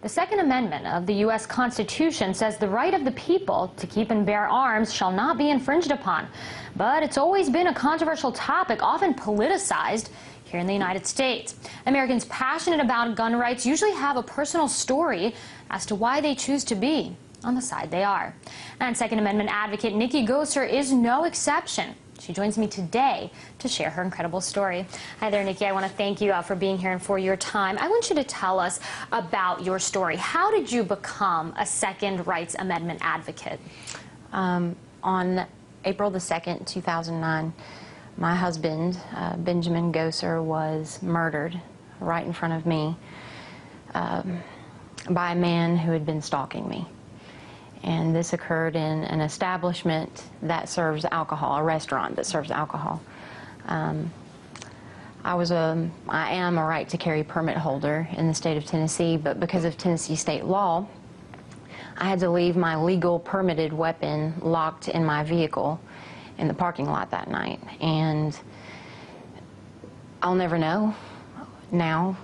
The Second Amendment of the U.S. Constitution says the right of the people to keep and bear arms shall not be infringed upon. But it's always been a controversial topic, often politicized here in the United States. Americans passionate about gun rights usually have a personal story as to why they choose to be on the side they are. And Second Amendment advocate Nikki Goser is no exception. She joins me today to share her incredible story. Hi there, Nikki. I want to thank you for being here and for your time. I want you to tell us about your story. How did you become a Second Rights Amendment advocate? On April the 2nd, 2009, my husband, Benjamin Goser, was murdered right in front of me by a man who had been stalking me. And this occurred in an establishment that serves alcohol, a restaurant that serves alcohol. I am a right to carry permit holder in the state of Tennessee, but because of Tennessee state law, I had to leave my legal permitted weapon locked in my vehicle in the parking lot that night. And I'll never know now,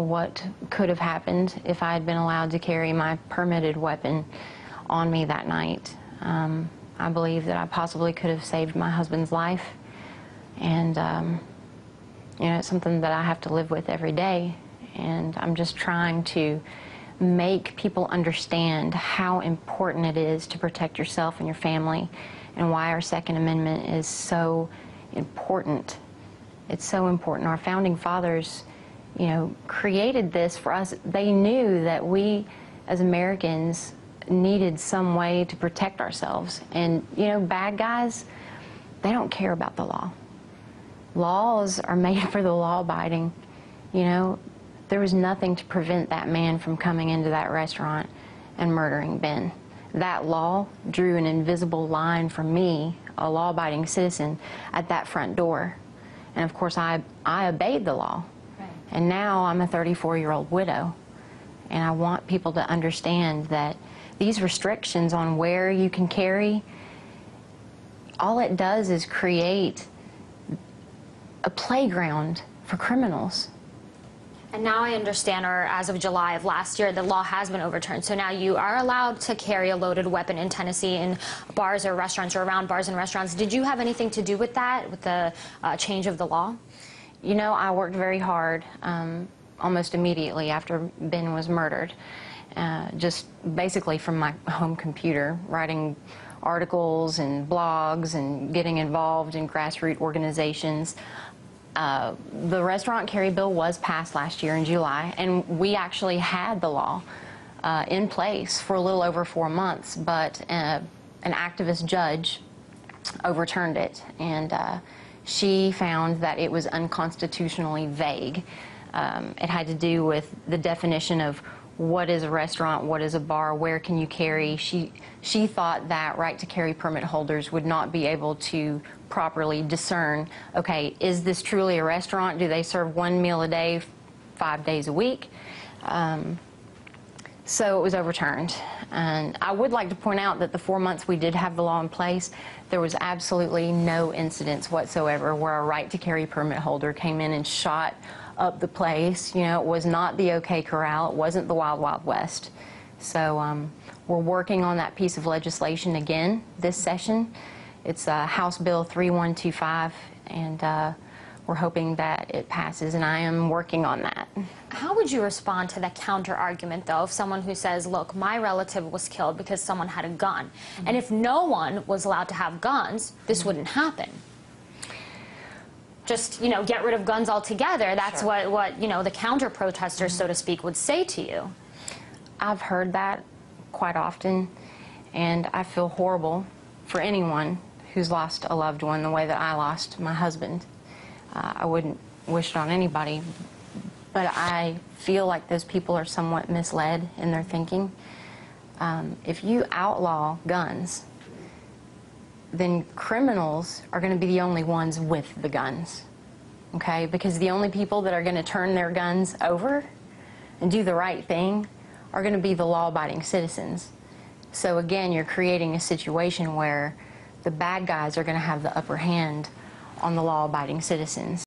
what could have happened if I had been allowed to carry my permitted weapon on me that night. I believe that I possibly could have saved my husband's life, and it's something that I have to live with every day, and I'm just trying to make people understand how important it is to protect yourself and your family, and why our Second Amendment is so important. It's so important. Our founding fathers, created this for us. They knew that we as Americans needed some way to protect ourselves. And, bad guys, they don't care about the law. Laws are made for the law-abiding. There was nothing to prevent that man from coming into that restaurant and murdering Ben. That law drew an invisible line for me, a law-abiding citizen, at that front door. And of course, I obeyed the law. Right. And now I'm a 34-year-old widow. And I want people to understand that these restrictions on where you can carry, all it does is create a playground for criminals. And now I understand, or as of July of last year, the law has been overturned. So now you are allowed to carry a loaded weapon in Tennessee in bars or restaurants, or around bars and restaurants. Did you have anything to do with that, with the change of the law? I worked very hard almost immediately after Ben was murdered. Just basically from my home computer, writing articles and blogs and getting involved in grassroots organizations. The restaurant carry bill was passed last year in July, and we actually had the law in place for a little over 4 months, but an activist judge overturned it, and she found that it was unconstitutionally vague. It had to do with the definition of what is a restaurant, what is a bar, where can you carry. She thought that right to carry permit holders would not be able to properly discern, okay, is this truly a restaurant? Do they serve one meal a day, 5 days a week? So it was overturned. And I would like to point out that the 4 months we did have the law in place, there was absolutely no incidents whatsoever where a right to carry permit holder came in and shot up the place. It was not the OK Corral. It wasn't the Wild Wild West. So we're working on that piece of legislation again this session. It's House Bill 3125, and we're hoping that it passes, and I am working on that. How would you respond to that counter-argument, though, of someone who says, look, my relative was killed because someone had a gun, and if no one was allowed to have guns, this wouldn't happen? Just, get rid of guns altogether. That's Sure. what the counter-protesters, so to speak, would say to you. I've heard that quite often, and I feel horrible for anyone who's lost a loved one the way that I lost my husband. I wouldn't wish it on anybody, but I feel like those people are somewhat misled in their thinking. If you outlaw guns, then criminals are going to be the only ones with the guns, okay? Because the only people that are going to turn their guns over and do the right thing are going to be the law-abiding citizens. So again, you're creating a situation where the bad guys are going to have the upper hand on the law-abiding citizens.